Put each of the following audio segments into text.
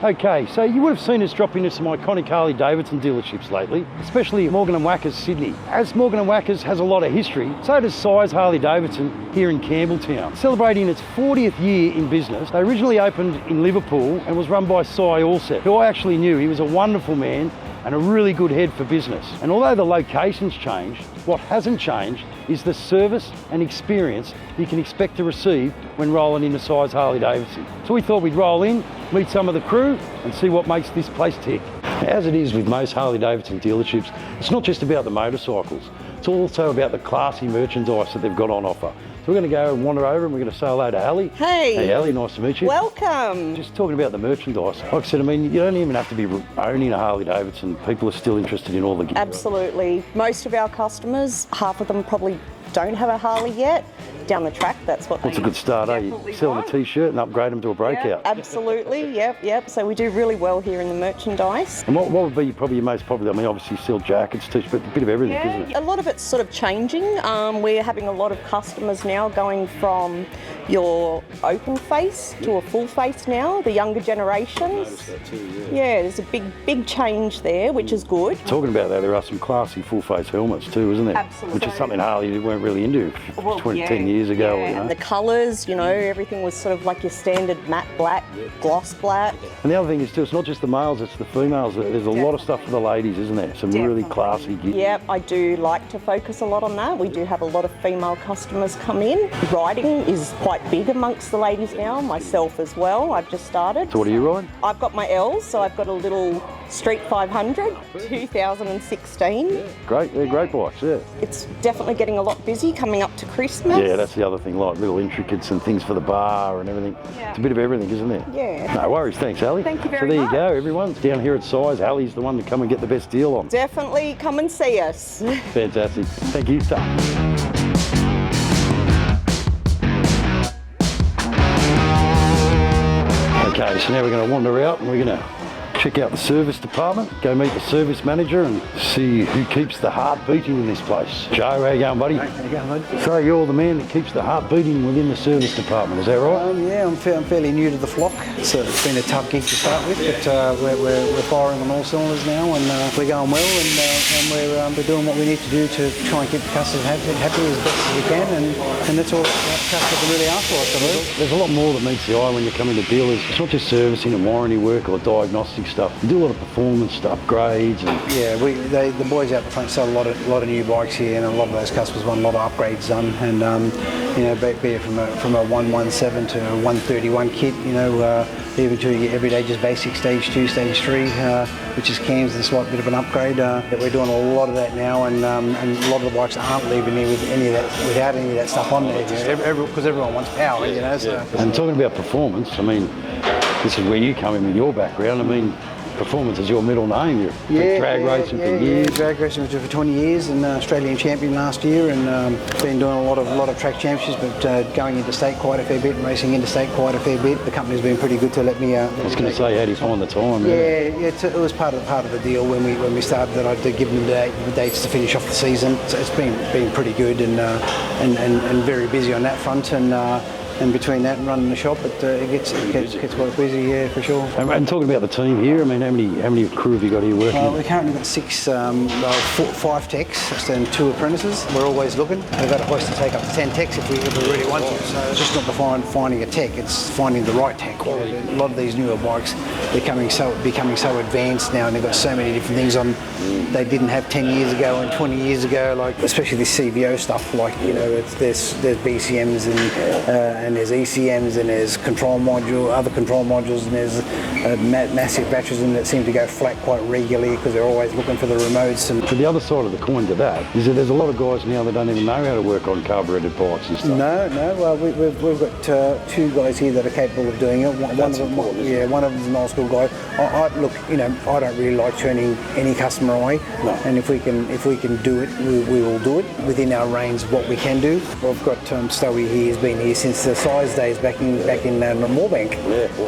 Okay, so you would have seen us drop into some iconic Harley-Davidson dealerships lately, especially Morgan & Wacker's Sydney. As Morgan & Wacker's has a lot of history, so does Size Harley-Davidson here in Campbelltown. Celebrating its 40th year in business, they originally opened in Liverpool and was run by Si Allsett, who I actually knew. He was a wonderful man and a really good head for business. And although the location's changed, what hasn't changed is the service and experience you can expect to receive when rolling into Size Harley-Davidson. So we thought we'd roll in, meet some of the crew and see what makes this place tick. As it is with most Harley-Davidson dealerships, it's not just about the motorcycles, it's also about the classy merchandise that they've got on offer. So we're going to go and wander over and we're going to say hello to Ali. Hey. Hey Ali, nice to meet you. Welcome. Just talking about the merchandise. Like I said, I mean, you don't even have to be owning a Harley-Davidson. People are still interested in all the gear. Absolutely. Most of our customers, half of them probably don't have a Harley yet. Down the track, that's what What's a good start, eh? You sell them a t-shirt and upgrade them to a breakout. Yeah, absolutely, yep. So we do really well here in the merchandise. And what would be probably your most popular? I mean, obviously you sell jackets, t-shirts, but a bit of everything, isn't it? A lot of it's sort of changing. We're having a lot of customers now going from your open face to a full face now, the younger generations. I noticed that too, Yeah, there's a big change there, which is good. Talking about that, there are some classy full-face helmets too, isn't there? Absolutely. Which is something Harley weren't really into 10 years ago. Yeah. You know? And the colours, everything was sort of like your standard matte black, gloss black. And the other thing is too, it's not just the males, it's the females. There's a lot of stuff for the ladies, isn't there? Some really classy gear. Yeah, I do like to focus a lot on that. We do have a lot of female customers come in. Riding is quite big amongst the ladies now, myself as well. I've just started. So what are you riding? I've got my L's, so I've got a little Street 500, 2016. Yeah. Great, they're great bikes, yeah. It's definitely getting a lot busy coming up to Christmas. Yeah, that's the other thing, like little intricates and things for the bar and everything. Yeah. It's a bit of everything, isn't there? Yeah. No worries, thanks Ali. Thank you very So there much. you go, everyone. Down here at Size, Ali's the one to come and get the best deal on. Definitely come and see us. Fantastic. Thank you, sir. Okay, so now we're going to wander out and we're going to check out the service department, go meet the service manager and see who keeps the heart beating in this place. Joe, how you going, buddy? How you going, bud? So you're the man that keeps the heart beating within the service department, is that right? Yeah, I'm fairly new to the flock. It's been a tough gig to start with, but we're firing on all cylinders now, and we're going well, and we're doing what we need to do to try and keep the customers happy as best as we can, and that's all the customers can really ask for us, I believe. There's a lot more that meets the eye when you come into dealers. It's not just servicing and warranty work or diagnostic stuff. You do a lot of performance upgrades and yeah, the boys out the front sell a lot of new bikes here, and a lot of those customers want a lot of upgrades done, and be it from a 117 to a 131 kit, even to your everyday just basic stage 2, stage 3, which is cams and a slight bit of an upgrade. We're doing a lot of that now, and a lot of the bikes aren't leaving here with without any of that stuff on there, because everyone wants power, So. And talking about performance, I mean, this is where you come in with your background. I mean, performance is your middle name. You're drag racing for years. Yeah, drag racing for 20 years and Australian champion last year, and been doing a lot of track championships, but going interstate quite a fair bit and racing interstate quite a fair bit. The company's been pretty good to let me. I was going to say, how do you find the time? It was part of the deal when we started that I'd give them the dates to finish off the season. So it's been pretty good and very busy on that front, and between that and running the shop, it gets quite busy, yeah, for sure. And talking about the team here, I mean, how many crew have you got here working? We've currently got 5 techs and 2 apprentices. We're always looking. We've got a hoist to take up to 10 techs if we really want to. So it's just not finding a tech, it's finding the right tech. A lot of these newer bikes, they're becoming so advanced now, and they've got so many different things on they didn't have 10 years ago and 20 years ago, like especially this CVO stuff, like, there's BCMs and there's ECMs and there's other control modules, and there's massive batteries in that seem to go flat quite regularly because they're always looking for the remotes. And but the other side of the coin to that is that there's a lot of guys now that don't even know how to work on carburetted bikes and stuff. No. Well, we've got 2 guys here that are capable of doing it. One of them's an old school guy. I don't really like turning any customer away. No. And if we can do it, we will do it within our range of what we can do. We've got Stowie here. He's been here since the the size days back in Moorebank.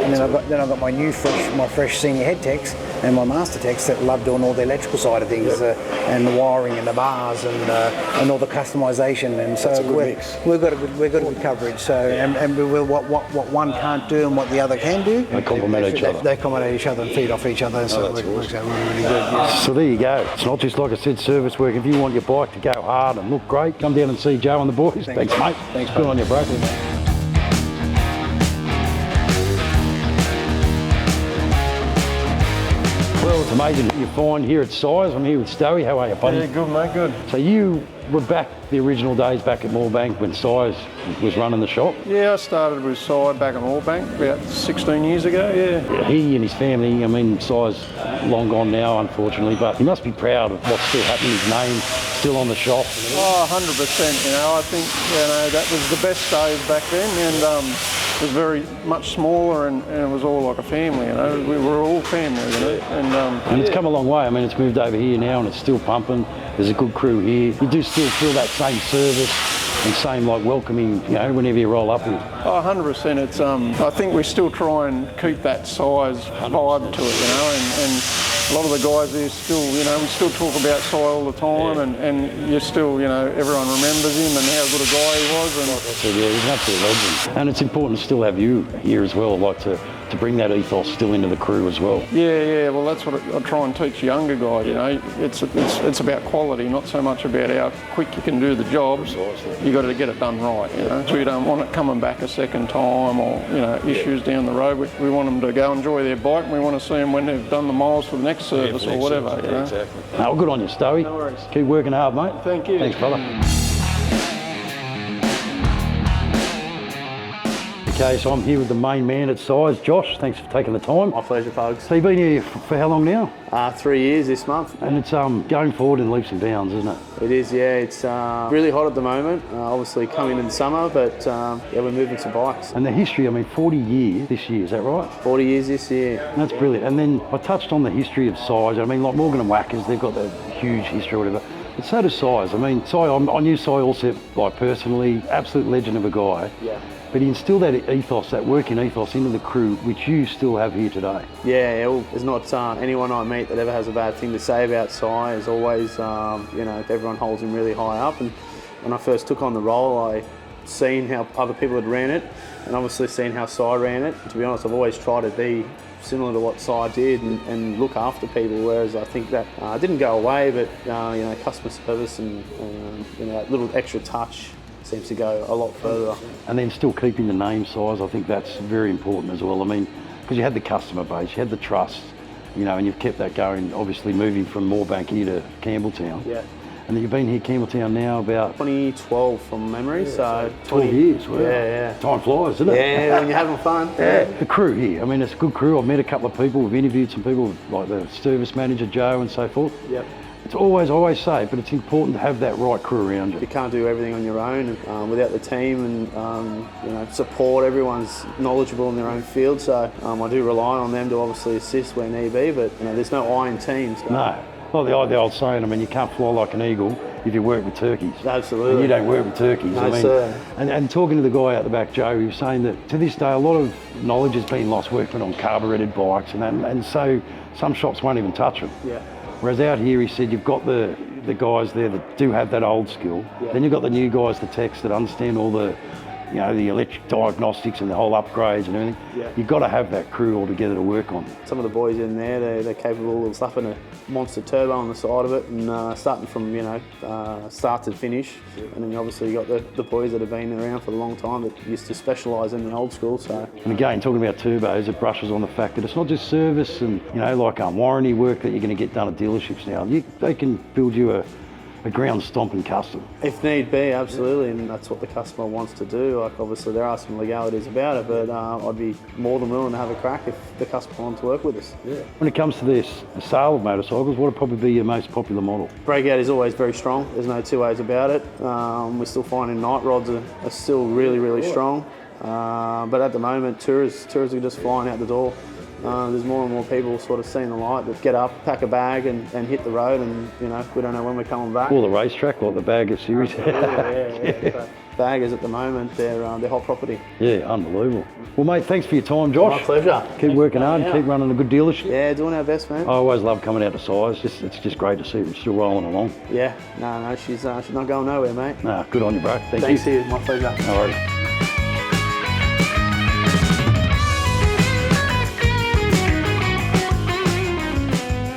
And then I got my fresh senior head techs and my master techs that love doing all the electrical side of things and the wiring and the bars and all the customisation. And so we've got a good coverage. So and we will what one can't do and what the other can do. They complement each other. They complement each other and feed off each other. So it works out really good. Yeah. So there you go. It's not just, like I said, service work. If you want your bike to go hard and look great, come down and see Joe and the boys. Thanks mate. Thanks, good on you, bro. Well, it's amazing what you find here at Size. I'm here with Stoey. How are you, buddy? Yeah, good, mate, good. So you were back the original days back at Moorebank when Size was running the shop? Yeah, I started with Size back at Moorebank about 16 years ago, yeah. He and his family, I mean, Size long gone now, unfortunately, but he must be proud of what's still happening. His name's still on the shop. Oh, 100%, you know. I think, you know, that was the best days back then, and it was very much smaller and it was all like a family, you know. We were all family, you know. And it's come a long way. I mean, it's moved over here now and it's still pumping. There's a good crew here. You do still feel that same service and same like welcoming, you know, whenever you roll up here. Oh, 100%. It's I think we still try and keep that Size vibe to it, you know, and a lot of the guys here still, you know, we still talk about Si all the time, and you still, you know, everyone remembers him and how good a guy he was. And so, yeah, he's an absolute legend. And it's important to still have you here as well, like to bring that ethos still into the crew as well. Yeah, well, that's what I try and teach younger guys, you know. It's about quality, not so much about how quick you can do the job. You got to get it done right, you know. So we don't want it coming back a second time or, you know, issues down the road. We want them to go enjoy their bike, and we want to see them when they've done the miles for the next service or whatever, you know. Exactly. No, good on you, Stoey. No worries. Keep working hard, mate. Thank you. Thanks, fella. Okay, so I'm here with the main man at Size, Josh. Thanks for taking the time. My pleasure, Pugs. So you've been here for how long now? 3 years this month. And it's going forward in leaps and bounds, isn't it? It is, yeah. It's really hot at the moment. Obviously coming in summer, but yeah, we're moving some bikes. And the history, I mean, 40 years this year, is that right? 40 years this year. And that's brilliant. And then I touched on the history of Size. I mean, like Morgan and Wackers, they've got that huge history or whatever. But so does Size. I mean, I knew Si Allsep, like personally, absolute legend of a guy. Yeah. But he instilled that ethos, that working ethos into the crew, which you still have here today. Yeah, well, there's not anyone I meet that ever has a bad thing to say about Si. As always, you know, everyone holds him really high up. And when I first took on the role, I seen how other people had ran it, and obviously seen how Si ran it. And to be honest, I've always tried to be similar to what Si did and look after people, whereas I think that didn't go away, but you know, customer service and you know, that little extra touch seems to go a lot further. And then still keeping the name Size, I think that's very important as well. I mean, because you had the customer base, you had the trust, you know, and you've kept that going, obviously moving from Moorebank here to Campbelltown. Yeah. And then you've been here Campbelltown now about 2012 from memory, so 12 years. Wow. Yeah. Time flies, doesn't it? Yeah, when you're having fun. Yeah. The crew here, I mean, it's a good crew. I've met a couple of people, we've interviewed some people, like the service manager, Joe, and so forth. Yep. It's always, I always say, but it's important to have that right crew around you. You can't do everything on your own without the team and you know, support. Everyone's knowledgeable in their own field, so I do rely on them to obviously assist where need be. But you know, there's no I in teams. No. Well, the old saying, I mean, you can't fly like an eagle if you work with turkeys. Absolutely. And you don't work with turkeys. No, I mean, sir. And talking to the guy out the back, Joe, he was saying that to this day, a lot of knowledge has been lost working on carburetted bikes, and so some shops won't even touch them. Yeah. Whereas out here, he said, you've got the guys there that do have that old skill. Yeah. Then you've got the new guys, the techs that understand all the, you know, the electric diagnostics and the whole upgrades and everything. Yeah. You've got to have that crew all together to work on. Some of the boys in there, they're capable of slapping a monster turbo on the side of it and starting from, you know, start to finish. And then obviously you got the boys that have been around for a long time that used to specialise in the old school. So. And again, talking about turbos, it brushes on the fact that it's not just service and, you know, like warranty work that you're going to get done at dealerships now. They can build you a ground stomping custom. If need be, absolutely, and that's what the customer wants to do. Like obviously there are some legalities about it, but I'd be more than willing to have a crack if the customer wants to work with us. Yeah. When it comes to the sale of motorcycles, what would probably be your most popular model? Breakout is always very strong. There's no two ways about it. We're still finding night rods are still really strong, but at the moment tourists are just flying out the door. There's more and more people sort of seeing the light that get up, pack a bag and hit the road, and you know, we don't know when we're coming back. Or the racetrack, like the Bagger series. Yeah. baggers at the moment, they're hot property. Yeah, unbelievable. Well, mate, thanks for your time, Josh. My pleasure. Keep working hard, keep running a good dealership. Yeah, doing our best, man. I always love coming out to Size. It's just great to see them still rolling along. Yeah, no, she's not going nowhere, mate. Nah, good on you, bro. Thanks, you. my pleasure. No worries.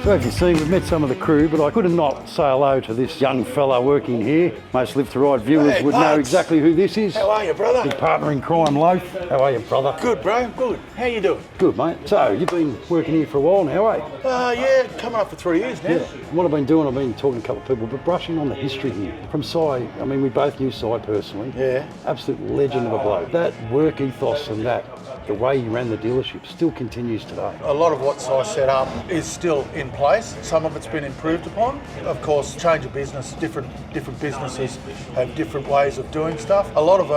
So if you've seen, we've met some of the crew, but I couldn't not say hello to this young fella working here. Most Live to Ride viewers Hey, would know Pugs. exactly who this is. How are you, brother? Big partner in crime, Loaf. How are you, brother? Good, bro. Good. How you doing? Good, mate. So you've been working here for a while now, eh? Yeah, coming up for 3 years now. Yeah. What I've been doing, I've been talking to a couple of people, but brushing on the history here. From Si, I mean, we both knew Si personally. Yeah. Absolute legend of a bloke. That work ethos and that, the way he ran the dealership still continues today. A lot of what I set up is still in place. Some of it's been improved upon. Of course, change of business, different businesses have different ways of doing stuff. A lot of,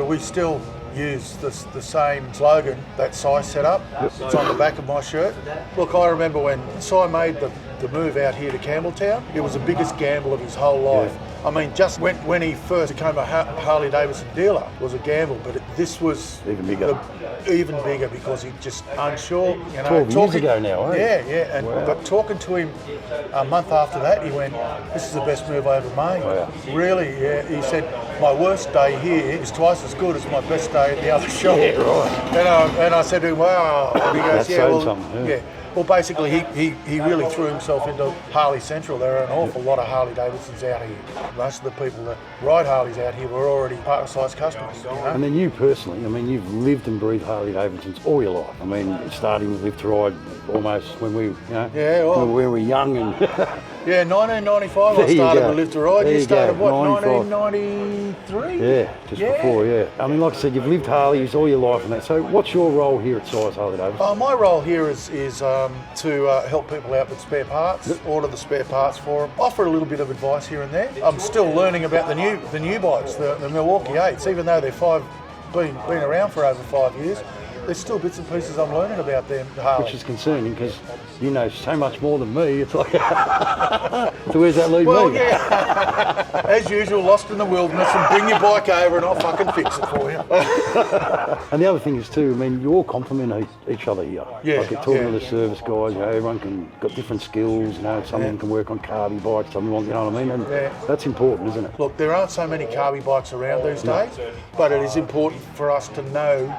we still use the same slogan that Si set up. It's on the back of my shirt. Look, I remember when Si made the move out here to Campbelltown, it was the biggest gamble of his whole life. Yeah. I mean, just when he first became a Harley-Davidson dealer, it was a gamble, but this was Even bigger. Even bigger because he's just unsure. 12 years ago now, eh? Yeah. Wow. But talking to him a month after that, he went, "This is the best move I ever made." Wow. Really, yeah. He said, "My worst day here is twice as good as my best day at the other shop." Yeah, right. And I said to him, "Wow." And he goes, That's "Yeah, saying well, something, yeah. Well, basically, he really threw himself into Harley Central. There are an awful lot of Harley-Davidsons out here. Most of the people that ride Harleys out here were already partner-size customers. And then you personally, I mean, you've lived and breathed Harley-Davidsons all your life. I mean, starting with Live to Ride almost when we, Yeah, well, when we were young and... Yeah, 1995 I There you started go. with Live to Ride. There You you started, go, what, 95. 1993? Yeah, just before, yeah. I mean, like I said, you've lived Harleys all your life and that. So what's your role here at Size Harley-Davidson? My role here is to help people out with spare parts, order the spare parts for them, offer a little bit of advice here and there. I'm still learning about the new bikes, the Milwaukee 8s, even though they're been around for over 5 years. There's still bits and pieces I'm learning about them, Harley. Which is concerning because you know so much more than me. It's like, so where's that leave Well, me? yeah. As usual, lost in the wilderness, and bring your bike over and I'll fucking fix it for you. And the other thing is too, I mean, you all complement each other here. Yeah, Like you're talking yeah. to the service guys, you know, everyone got different skills, you know, some of them can work on carby bikes, some want, you know what I mean? And that's important, isn't it? Look, there aren't so many carby bikes around these days, but it is important for us to know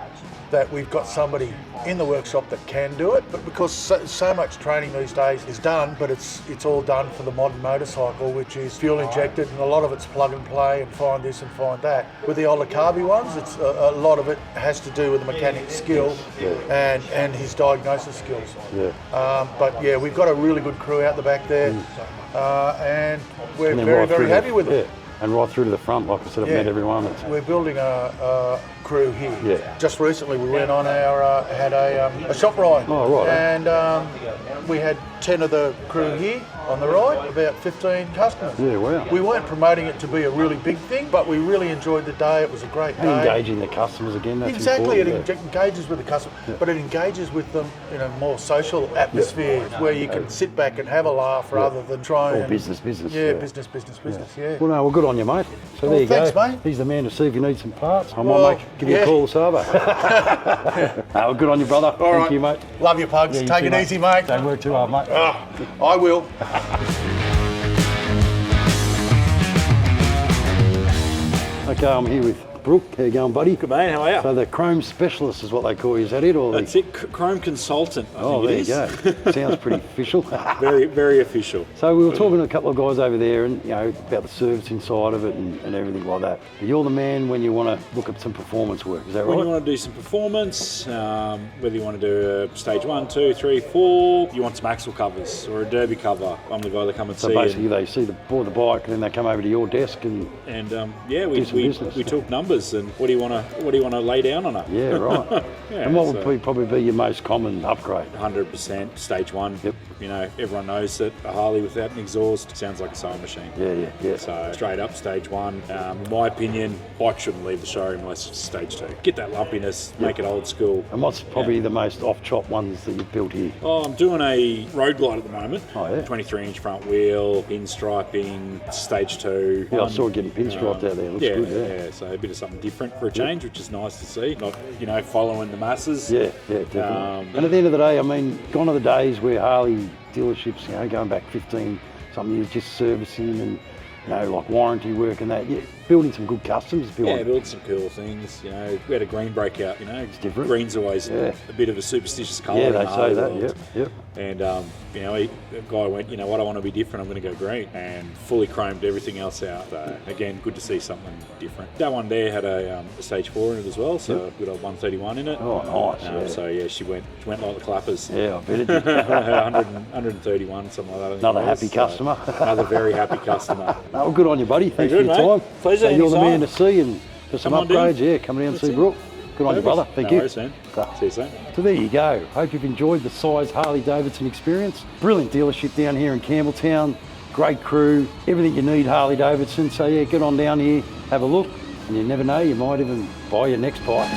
that we've got somebody in the workshop that can do it, but because so much training these days is done, but it's all done for the modern motorcycle, which is fuel injected, and a lot of it's plug and play and find this and find that. With the older carby ones, it's a lot of it has to do with the mechanic's skill and his diagnosis skills. Yeah. But yeah, we've got a really good crew out the back there, and we're And then very, right very through happy with it. Yeah. And right through to the front, like I said, I've met everyone. We're building a crew here. Yeah. Just recently we went on had a shop ride. Oh, right. And we had 10 of the crew here on the ride, about 15 customers. Yeah, wow. We weren't promoting it to be a really big thing, but we really enjoyed the day. It was a great And day. engaging the customers again, that's Exactly, it important. engages with the customer, but it engages with them in a more social atmosphere where you can sit back and have a laugh rather than try All and... business. Yeah, business, yeah. Well, no, well, good on you, mate. So there you thanks, go. mate. He's the man to see if you need some parts. I Well, might give you a call this over. Well, good on you, brother. All Thank right. you, mate. Love you, Pugs. Yeah, you Take too, it easy, mate. Don't work too hard, mate. I will. Okay, I'm here with Brooke. How you going, buddy? Good mate, how are you? So the chrome specialist is what they call you. Is that it? Or That's it, Chrome Consultant. I Oh, think there it you is. go. Sounds pretty official. Very, very official. So we were talking to a couple of guys over there, and you know about the service inside of it and everything like that. But you're the man when you want to look at some performance work. Is that When right? you want to do some performance, whether you want to do a stage 1, 2, 3, 4, you want some axle covers or a derby cover, I'm the guy that come and So see. basically, they see the bike, and then they come over to your desk and Yeah, do some business. we talk numbers. covers, and what do you want to lay down on her? Yeah, right. Yeah, and what so- would probably be your most common upgrade? 100% stage one. Yep. You know, everyone knows that a Harley without an exhaust sounds like a sewing machine. Yeah. So straight up stage one. In my opinion, bike shouldn't leave the showroom unless it's stage two. Get that lumpiness, make it old school. And what's probably the most off-chop ones that you've built here? Oh, I'm doing a road glide at the moment. Oh, yeah. 23-inch front wheel, pinstriping, stage two. Yeah, I saw it getting pinstriped out there. Looks yeah, good, yeah. So a bit of something different for a change, which is nice to see. Not, following the masses. Yeah, definitely. And at the end of the day, I mean, gone are the days where Harley dealerships, going back 15 something years, just servicing and, like warranty work and that. Yeah, building some good customs. Build some cool things. We had a green breakout. It's different. Green's always a bit of a superstitious colour. Yeah, in they the say Harley that. world. Yep. And the guy went, what, I want to be different. I'm going to go green, and fully chromed everything else out. So again, good to see something different. That one there had a stage 4 in it as well, so good old 131 in it. Oh, nice. So yeah, she went like the clappers. Yeah, I bet it did. 131, something like that. I think Another it was. happy customer. Another very happy customer. Well, good on you, buddy. Thanks Very for good, your mate. time. Pleasure, So you're the man anytime. to see, and for some Come on down. upgrades, coming down and see That's it. Brooke. Good on you, brother. Thank No you. worries, man. See you soon. So there you go. Hope you've enjoyed the Size Harley-Davidson experience. Brilliant dealership down here in Campbelltown. Great crew. Everything you need Harley-Davidson. So yeah, get on down here, have a look. And you never know, you might even buy your next bike.